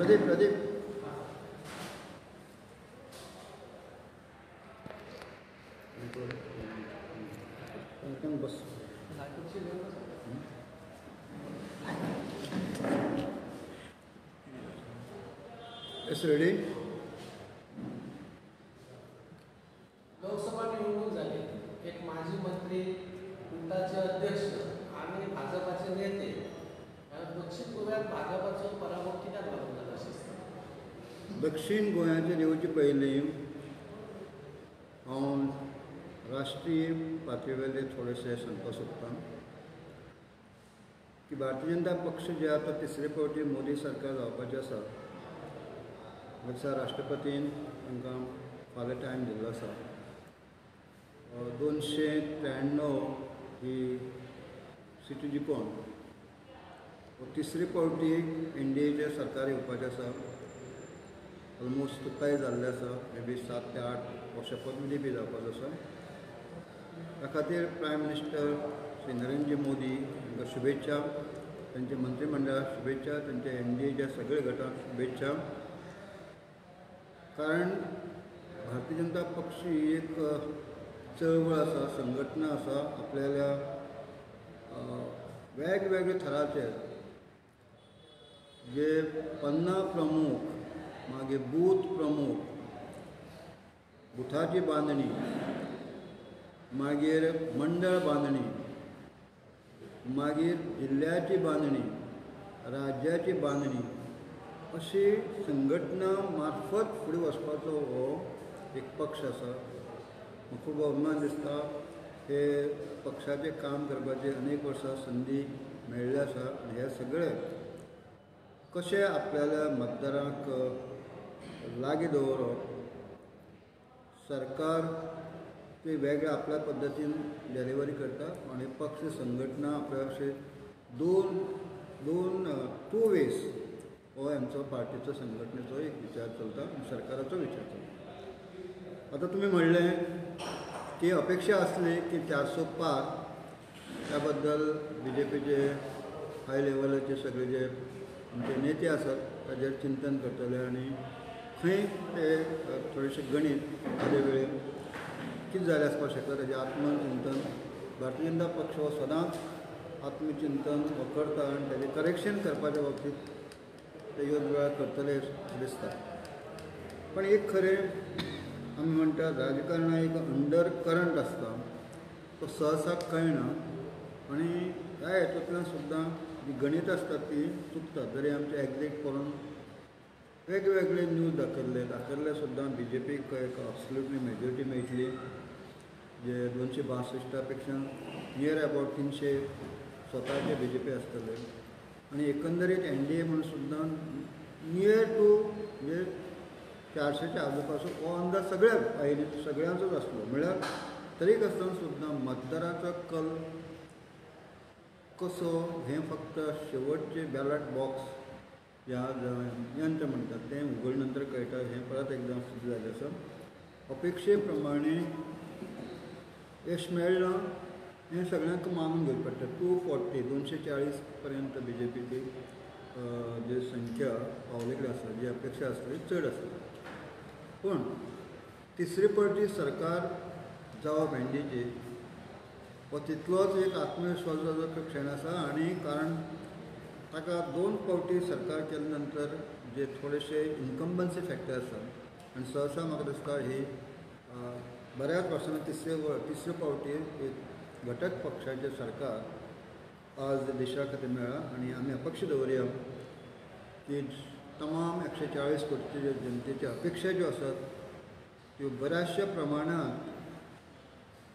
प्रदीप प्रदीप बस इस ready. Lok Sabha निवडणूक झाली. एक माजी मंत्री, गुटाचे अध्यक्ष आणि भाजपाचे नेते दक्षिण गोव्यात भाजपाचो पराभव कित्याक लागून जाला अशें दिसता? दक्षिण गोंयाचेर येवचे पयलीं हांव राष्ट्रीय पातळीवेले थोडेशे सांगपाक सोदतां की भारतीय जनता पक्ष जे आतां तिसरे फावटी मोदी सरकार जावपाचें आसा, दिसा राष्ट्रपतीन तांकां फाल्यां टायम दिल्लो आसा. 293 ही सिटी जिखून तिसरी फावटी NDAचें सरकार येवपाचें आसा. ऑलमोस्ट तुकाय जाल्लें आसा. मे बी 7 ते 8 हो शपथविधी बी जावपाचो आसा. त्या खातीर प्रायम मिनिस्टर श्री नरेंद्र मोदी हांकां शुभेच्छा, तांच्या मंत्रिमंडळाक शुभेच्छा, तांच्या NDAच्या सगळ्या गटांक शुभेच्छा. कारण भारतीय जनता पक्ष ही एक चळवळ आसा, संघटना आसा. आपल्याल्या वेगवेगळ्या थराचेर जे 50 प्रमुख, मागीर बूथ प्रमुख, बुथाची बांदणी, मागीर मंडळ बांदणी, मागीर जिल्ल्याची बांदणी, राज्याची बांदणी, अशी संघटना मार्फत फुडें वचपाचो हो एक पक्ष आसा. म्हाका खूब अभिमान दिसता. हे पक्षाचें काम करपाची अनेक वर्सां संदी मेळ्ळी आसा आनी हे सगळे कशें आपल्याल्या मतदारांक लागीं दवरप. सरकार ते वेगळ्या आपल्या पद्दतीन डिलिव्हरी करता आनी पक्ष संघटना आपल्या अशें दोन टू वेज हो आमचो पार्टीचो संघटनेचो एक विचार चलता आनी सरकाराचो विचार चलता. आतां तुमी म्हणलें की अपेक्षा आसली की 400 पार, त्या बद्दल BJPचे हाय लेवलाचे सगळे जे आमचे नेते आसात ताजेर चिंतन करतले आनी खंय ते थोडेशे गणीत ताजे वेळेर कितें जालें आसपाक शकता ताजें आत्मचिंतन भारतीय जनता पक्ष हो सदांच आत्मचिंतन हो करता आनी ताजें करेक्शन करपाच्या बाबतींत ते योग्य वेळार करतले दिसता. पण एक खरें आमी म्हणटात राजकारणात एक अंडर करंट आसता, तो सहसा कळना आनी ह्या हेतूंतल्यान सुद्दां जी गणित आसतात ती चुकतात. जरी आमचे एग्जीट पळोवन वेगवेगळे न्यूज दाखयल्ले सुद्दां BJPक एक एब्सोल्युटली मेजॉरिटी मेळटली, जे 262 पेक्षा नियर अबावट 300 स्वताचे BJP आसतले आनी एकंदरीत NDA म्हणून सुद्दां नियर टू म्हणजे 400च्या आजूबाजू हो अंदाज सगळ्यांचोच आसलो. म्हळ्यार तरीक आसतना सुद्दां मतदाराचो कल कसो हें फक्त शेवटचे बॅलट बॉक्स ह्या यंत्र म्हणटात तें उगडले नंतर कळटा. हें परत एकदां सिद्ध जालें आसा. अपेक्षे प्रमाणे यश मेळना हें सगळ्यांक मानून घेवचें पडटा. 240 पर्यंत BJPची जी संख्या पावलेली आसा, जी अपेक्षा आसली चड आसली. पूण तिसरे फावटी सरकार जावप NDAची हो तितलोच एक आत्मविश्वासाचो क्षण आसा. आनी कारण ताका 2 फावटी सरकार केले नंतर जे थोडेशे इन्कम्बन्सी फॅक्टर आसा आनी सहसा म्हाका दिसता ही बऱ्याच वर्सांनी तिसरे फावटी एक घटक पक्षाचें सरकार आज देशा खातीर मेळ्ळा आनी आमी अपक्ष दवरया की तमाम 140 कोटी जनतेच्या अपेक्षा ज्यो आसात त्यो बऱ्याचशा प्रमाणात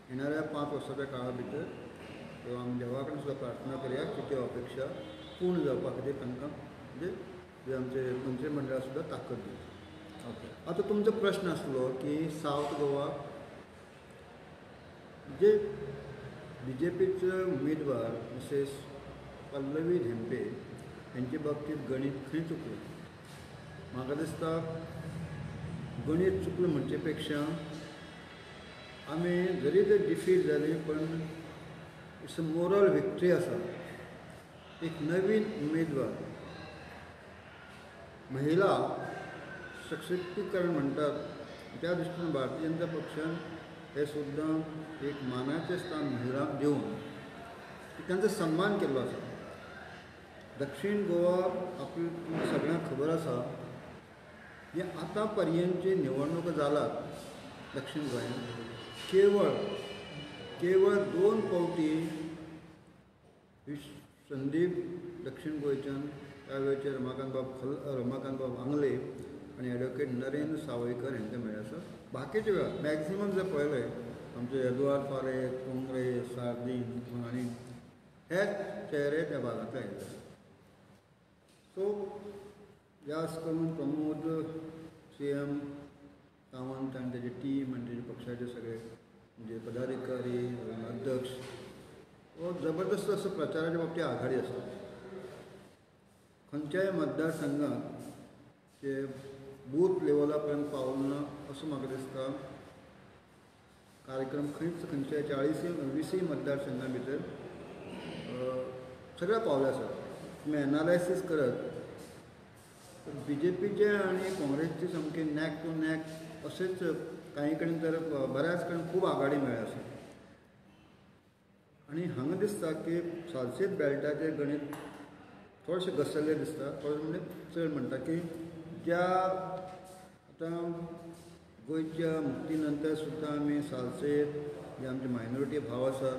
येणाऱ्या 5 वर्सांच्या काळा भितर त्यो आमी देवा कडेन सुद्दां प्रार्थना करया की त्यो अपेक्षा पूर्ण जावपा खातीर तांकां म्हणजे जे आमचे मंत्रिमंडळा सुद्दां ताकद दिता. ओके. आतां तुमचो प्रश्न आसलो की सावथ गोवा जे BJPचे उमेदवार मिसेस पल्लवी धेंपे हेंचे बाबतींत गणीत खंय चुकलें. म्हाका दिसता गणीत चुकलें म्हणचे पेक्षा आमी जरी तर डिफीट जाली पण इट्स अ मोरल विक्ट्री आसा. एक नवीन उमेदवार महिला सशक्तीकरण म्हणटात त्या दृश्टीन भारतीय जनता पक्षान हे सुद्दां एक मानाचें स्थान महिलांक दिवन त्यांचो सन्मान केल्लो आसा. दक्षिण गोवा आपली तुमकां सगळ्यांक खबर आसा हे आतां पर्यंतची निवडणुको जालात दक्षिण गोंयांत केवळ 2 फावटी संदीप दक्षिण गोंयच्यान त्या वेळचे रमाकांत बाब आंगले आनी एडवोकेट नरेंद्र सावयकर हांकां मेळ्ळे आसा. बाकीचे वेळा मॅक्झिमम जर पळयलें आमचे एदवार्ड फारे, कोंगरे, सार्दीन आनी हेच चेहरे त्या भागांतले आयिल्ले आसा. सो जास्त करून प्रमोद CM सावंत आनी तेजी टीम आनी तेजे पक्षाचे सगळे म्हणजे पदाधिकारी अध्यक्ष हो जबरदस्त असो प्रचाराच्या बाबतीत आघाडी आसा. खंयच्याय मतदारसंघात ते बूथ लेवला पर्यंत पावूंक ना असो म्हाका दिसता. कार्यक्रम खंयच्याय 40-20 मतदारसंघां भितर सगळ्या पावले आसा. तुमी एनालायसीस करत BJPचे आनी काँग्रेसचे सामके नॅक टू नॅक अशेंच काही कडेन तर बऱ्याच कडेन खूब आघाडी मेळ्ळ्या आसा. आनी हांगा दिसता की सालसेत बेल्टाचें गणीत थोडेशें घसरलें दिसता. थोडें म्हणजे चड म्हणटा की ज्या आतां गोंयच्या मुक्ती नंतर सुद्दां आमी सालसेत जे आमचे मायनॉरिटी भाव आसा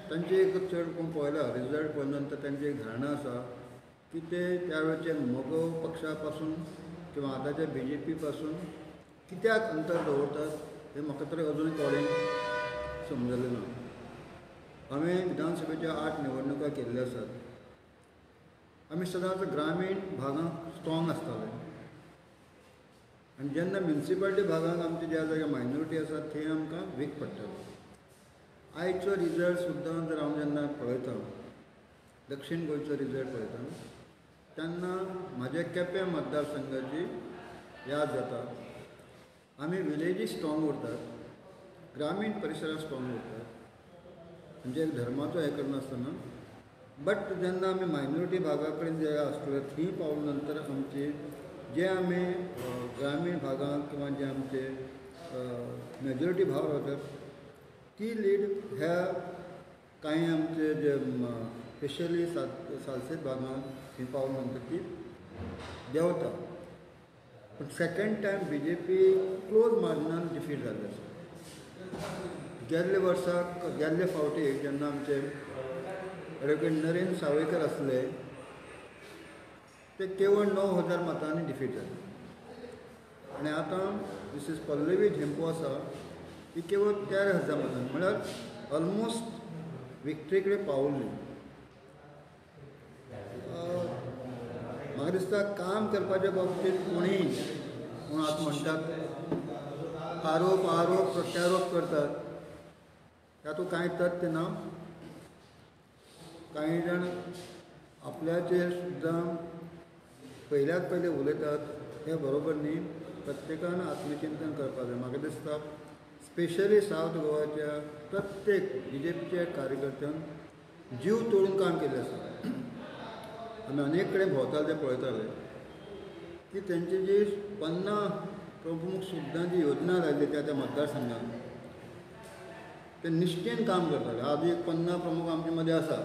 तांचे एक चड कोण पळयला रिजल्ट पळयल्या नंतर तांचें एक धारणा आसा की ते त्या वेळचे मोगो पक्षा पासून किंवा आतांच्या BJP पासून कित्याक अंतर दवरतात हें म्हाका तरी अजूनय थोडें समजलें ना. हांवें विधानसभेच्या 8 निवडणुका केल्ल्यो आसात. आमी सदांच ग्रामीण भागांत स्ट्रॉंग आसताले आनी जेन्ना म्युनिसिपालिटी भागांत आमचे ज्या जाग्यार मायनॉरिटी आसा थंय आमकां वीक पडटाले. आयचो रिजल्ट सुद्दां जर हांव जेन्ना पळयता दक्षिण गोंयचो रिजल्ट पळयता तेन्ना म्हाज्या केपें मतदारसंघाची याद जाता. आमी विलेजी स्ट्रॉंग उरतात, ग्रामीण परिसरांत स्ट्रॉंग उरतात म्हणजे धर्माचो हें करनासतना. बट जेन्ना आमी मायनॉरिटी भागा कडेन जे आसले थंय पावले नंतर आमचे जे आमी ग्रामीण भागांत किंवा जे आमचे मेजॉरिटी भाव रावतात ती लीड ह्या कांय आमचे जे स्पेशली सालसेत भागांत थंय पावले नंतर ती देंवता. पूण सेकंड टायम BJP क्लोज मार्जिनान डिफीट जाल्ले आसा. गेल्ले फावटी जेन्ना आमचे एडवोकेट नरेंद्र सावयकर आसले ते केवळ 9,000 मतांनी डिफीट जाले. आनी आतां मिसेस पल्लवी झेंपो आसा ती केवळ 13,000 मतांनी म्हळ्यार ऑलमोस्ट विक्ट्री कडेन पावल्ली. म्हाका दिसता काम करपाच्या बाबतींत कोणीय म्हूण आतां म्हणटात आरोप प्रत्यारोप करतात तातूंत कांय तथ्य ना. कांय जाण आपल्याचेर सुद्दां पयल्याच पयले उलयतात हें बरोबर न्ही. प्रत्येकान आत्मचिंतन करपाक जाय. म्हाका दिसता स्पेशली सावथ गोवाच्या प्रत्येक BJPच्या कार्यकर्त्यान जीव तोडून काम केल्लें आसा. आमी अनेक कडेन भोंवताले ते पळयताले की तेंची जी 50 प्रमुख सुद्दां जी योजना लायली त्या मतदारसंघान ते निश्ठेन काम करताले. आज एक 50 प्रमुख आमचे मदीं आसा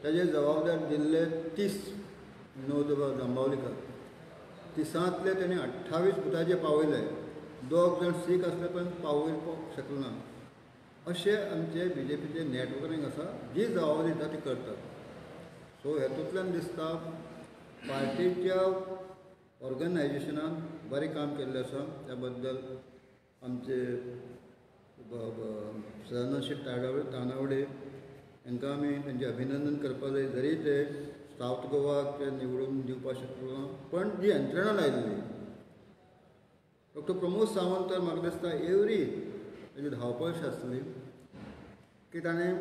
ताजे जबाबदार दिल्ले 30 विनोद जांबावलीकर. 30तले तेणी 28 बुथाचेर पावयले. 2 जाण सीख आसले पण पावोवपाक शकले ना. अशें आमचे BJPचे नॅटवर्कींग आसा जी जबाबदारी दिता ती करतात. सो हेतूंतल्यान दिसता पार्टीच्या ऑर्गनायजेशनान बरें काम केल्लें आसा. त्या बद्दल आमचे सदानंद तानावडे हांकां आमी तेंचें अभिनंदन करपाक जाय. जरी ते सावथ गोवाक निवडून दिवपाक शकलो ना पण जी यंत्रणा लायिल्ली डॉ. प्रमोद सावंत तर म्हाका दिसता एवरी तेजी धांवपळ आसली की ताणें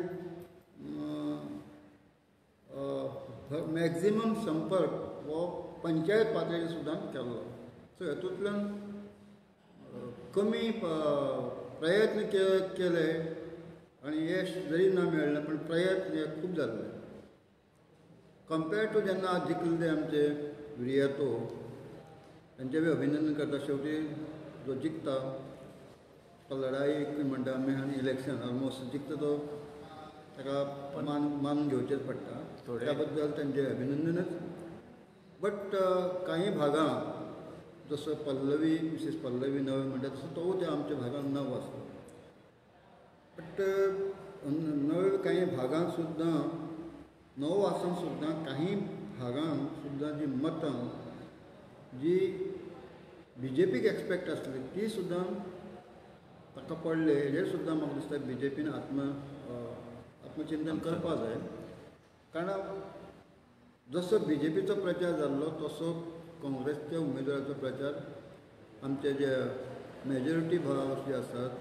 मॅक्झिमम संपर्क हो पंचायत पातळीर सुद्दां केल्लो. सो हेतूंतल्यान कमी प्रयत्न केले आनी यश जरी ना मेळ्ळें पण प्रयत्न हे खूब जाल्ले. कंपेर्ड टू जेन्ना जिखले ते आमचे विर्यातो त्यांचे बी अभिनंदन करता. शेवटी जो जिखता तो लढाई म्हणटा आमी आनी इलेक्शन ऑलमोस्ट जिखता तो ताका मान घेवचेच पडटा. त्या बद्दल त्यांचे अभिनंदनच. बट काही भागां जसं पल्लवी मिसेस पल्लवी नवे म्हणटा तसो तो त्या आमच्या भागांत नवो आसलो. बट नवे काही भागांत सुद्दां नवो आसून सुद्दां काही भागांत सुद्दां जी मतां जी BJPक एक्सपेक्ट आसली ती सुद्दां ताका पडले. हेजेर सुद्दां म्हाका दिसता BJPन आत्मचिंतन करपा जाय. कारण जसो BJPचो प्रचार जाल्लो तसो काँग्रेसच्या उमेदवाराचो प्रचार आमचे जे मेजॉरिटी भाव जे आसात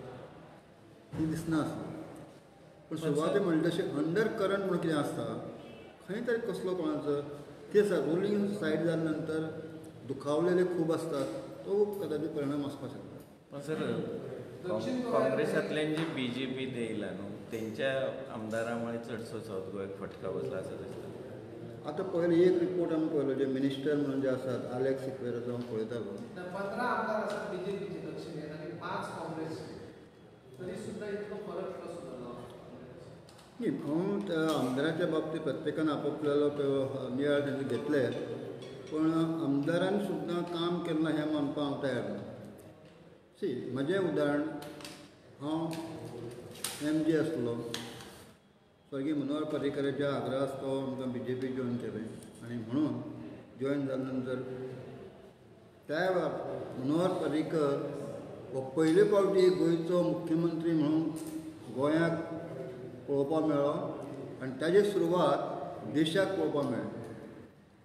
ती दिसना आसली. पूण सुरवाते म्हणले तशें अंडर करंट म्हणून कितें आसता खंय तरी कसलो कोणाचो ते आसा. रुलींग सायड जाले नंतर दुखावलेले खूब असतात. तो कदाचित परिणाम आसपाक शकता. पण सर काँग्रेसांतल्यान जी BJP येयला न्हू तेंच्या आमदारामुळे चडसो सावथ गोंयाक फटका बसला असं दिसता. आतां पयलीं एक रिपोर्ट आमी पळयलो जे मिनिस्टर म्हणून जे आसात आलेक्स सिक्वेराचो हांव पळयतालो. 15 आमदार आसात BJPचे दक्षिणेत आनी 5 काँग्रेसचे. तरी सुद्दां इतलो फरक कसो जालो? न्ही हांव त्या आमदाराच्या बाबतींत प्रत्येकान आपापल्यालो तो नियाळ तेंचे घेतले. पण आमदारान सुद्दां काम केलें ना हें मानपाक हांव तयार ना. म्हजें उदाहरण हांव MG आसलो. स्वर्गीय मनोहर पर्रीकराच्या आग्रहास तो आमकां BJP जॉयन केलें आनी म्हणून जॉयन जाले नंतर त्या वेळार मनोहर पर्रीकर हो पयले फावटी गोंयचो मुख्यमंत्री म्हणून गोंयाक पळोवपाक मेळ्ळो आनी ताजी सुरवात देशाक पळोवपाक मेळ्ळी.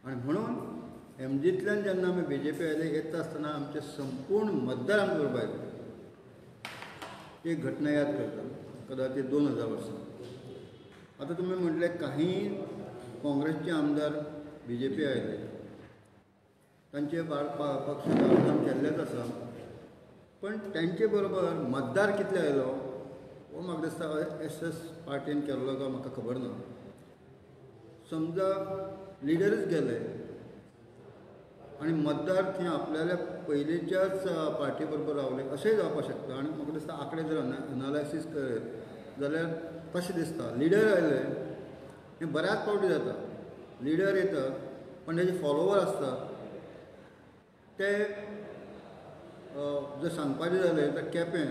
आनी म्हणून MGंतल्यान जेन्ना आमी BJP आयले येता आसतना आमचे संपूर्ण मतदार आमचे बरोबर आयले. एक घटना याद करता कदाचित 2000 वर्सां. आतां तुमी म्हटलें काही काँग्रेसचे आमदार BJP आयले तांचे पक्ष काम केल्लेच आसा. पण तांचे बरोबर मतदार कितले आयलो हो म्हाका दिसता SS पार्टीन केल्लो काय म्हाका खबर ना. समजा लिडरच गेले आनी मतदार थंय आपल्याल्या पयलींच्याच पार्टी बरोबर रावले अशेंय जावपाक शकता. आनी म्हाका दिसता आंकडे जर एनालायसीस करत जाल्यार कशें दिसता लिडर आयले हें बऱ्याच फावटी जाता. लिडर येता पण तेजे फॉलोवर आसता ते जर सांगपाचें जालें तर केपें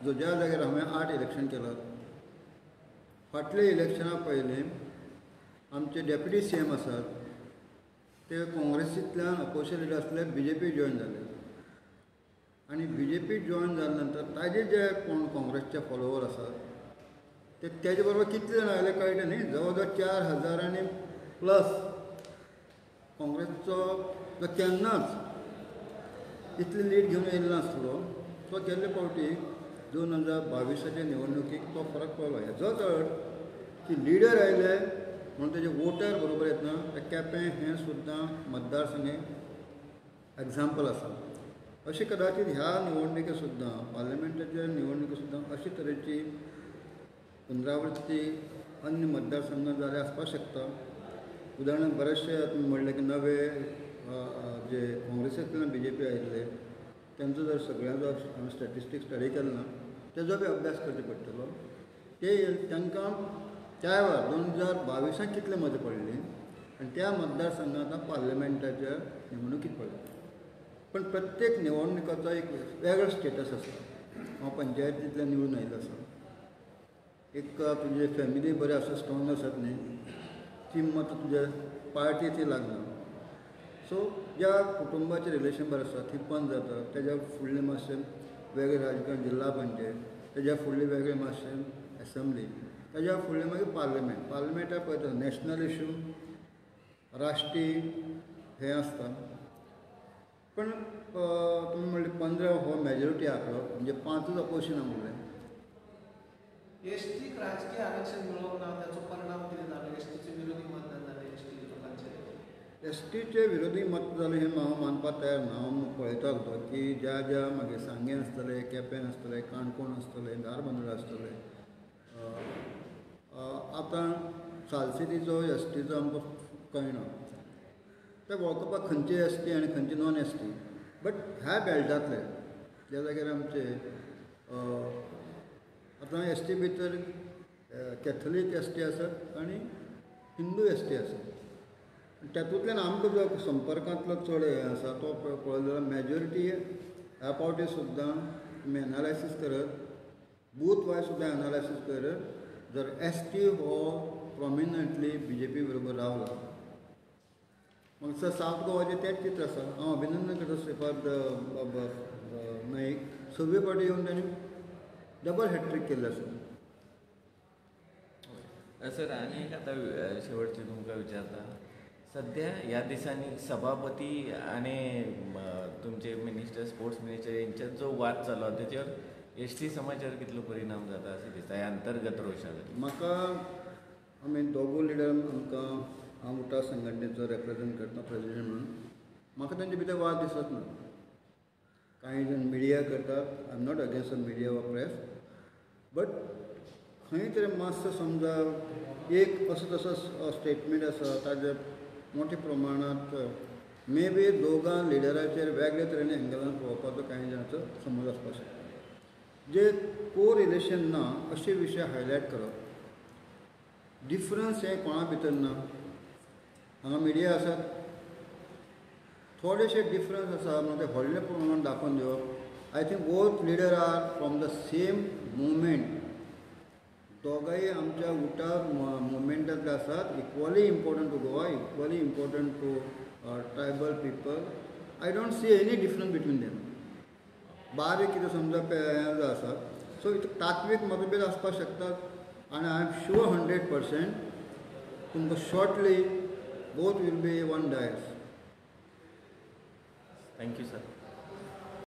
जो ज्या जाग्यार हांवें 8 इलेक्शन केलां फाटले इलेक्शना पयलीं आमचे डेप्युटी CM आसात ते काँग्रेसींतल्यान अपोजिशन लिडर आसले BJP जॉयन जाले. आनी BJP जॉयन जाले नंतर ताजे जे कोण काँग्रेसचे फॉलोवर आसात ते तेजे बरोबर कितले जाण आयले कळटा न्ही. जवळ जवळ 4000 प्लस काँग्रेसचो जो केन्नाच इतली लीड घेवन येयल्लो नासलो तो गेल्ले फावटी 2022च्या निवडणुकीक तो फरक पडलो. हेजो चड की लिडर आयले म्हणून तेजे वोटर बरोबर येतना ते केपें हें सुद्दां मतदारसंघे एग्जाम्पल आसा. अशी कदाचित ह्या निवडणुके सुद्दां पार्लिमेंटाच्या निवडणुके सुद्दां अशे तरेची पुनरावृत्ती अन्य मतदारसंघात जाले आसपाक शकता. उदाहरणांत बरेचशे तुमी म्हणलें की नवे जे काँग्रेसींतल्यान BJP आयिल्ले त्यांचो जर सगळ्यांचो हांवें स्टॅटिस्टिक्स स्टडी केलो ना तेजो बी अभ्यास करचो पडटलो. ते तांकां त्या वेळार 2022 कितले मतां पडली आनी त्या मतदारसंघात पार्लिमेंटाच्या निवडणुकीत पडले. पण प्रत्येक निवडणुकाचो एक वेगळो स्टेटस आसता. हांव पंचायतींतल्यान निवडून आयिल्लो आसा. एक तुजे फॅमिली बरे आसा स्ट्रॉंग आसात न्ही ती मतां तुज्या पार्टीची लागना. सो ज्या कुटुंबाचें रिलेशन बरें आसा ती पंच जाता तेज्या फुडलें मातशें वेगळें राजकारण जिल्ला पंचायत तेज्या फुडलें वेगळें मातशें एसेंब्ली तेज्या फुडलें मागीर पार्लिमेंटाक पळयता नॅशनल इश्यू राष्ट्रीय हें आसता. पण तुमी म्हणलें 15 हो मेजॉरिटी आंकडो म्हणजे 5च अपोजिशन म्हणलें. एसटीक राजकीय आरक्षण मेळोंक ना ताचो परिणाम कितें जालो? एसटीचे विरोधी मतदान जाले एसटी लोकांचे. एसटीचे विरोधी मत जालें हें हांव मानपाक तयार ना. हांव पळयतालो की ज्या ज्या मागीर सांगें आसतलें केपें आसतलें काणकोण आसतलें धारबांदोडा आसतलें आतां सालसेतीचो एसटीचो आमकां कळना. ते वळखुपाक खंयची एस टी आनी खंयची नॉन एस टी. बट ह्या बेल्टांतले ज्या जाग्यार आमचे आतां एस टी भितर कॅथलीक एस टी आसात आनी हिंदू एस टी आसात. तातूंतल्यान आमकां जो संपर्कांतलो चड हें आसा तो पळयलो जाल्यार मेजॉरिटी ह्या पावटी सुद्दां तुमी एनालायसीस करत, बूथ वायज सुद्दां एनालायसीस करत, जर एस टी हो प्रॉमिनंटली BJP बरोबर रावला. मग सर सावथ गोवाचें तेंच चित्र आसा. हांव अभिनंदन करता श्रीपाद नाईक, 6वी फावटी येवन तांणी डबल हॅट्रीक केल्लें आसा. सर आनी एक आतां शेवटचें तुमकां विचारता, सध्या ह्या दिसांनी सभापती आनी तुमचे मिनिस्टर, स्पोर्ट्स मिनिस्टर यांच्यात जो वाद चालू आसा तेचेर एसटी समाजाचेर कितलो परिणाम जाता अशें दिसता ह्या अंतर्गत रोशाचेर? म्हाका आमी दोगूय लिडर आमकां हांव उटा संघटनेचो रिप्रेझेंट करता प्रेसिडेंट म्हणून, म्हाका तेंचे भितर वाद दिसत ना. कांय जाण मिडिया करतात, I am not against the media वा प्रेस, बट खंय तरी मातसो समजा एक असो तसो स्टेटमेंट आसा ताजे मोठ्या प्रमाणांत मे बी दोगां लिडराचेर वेगळे तरेन एंगलान पळोवपाचो कांय जाणांचो समज आसपाक शकता. जे को रिलेशन ना अशे विशय हायलायट करप, डिफरन्स हें कोणा भितर ना. हांगा मिडिया आसात, थोडेशे डिफरन्स आसा म्हणून ते व्हडले प्रमाणांत दाखोवन दिवप. I think both leader are from the same movement, दोगांय आमच्या उटार मुवमेंटांतले आसात. Equally important to Goa, equally important to tribal people. I don't see any difference between them. बारीक कितें समजा हें आसा, सो तात्वीक मतभेद आसपाक शकतात आनी आय एम शुअर 100% तुमकां shortly both will be one dais. Thank you sir.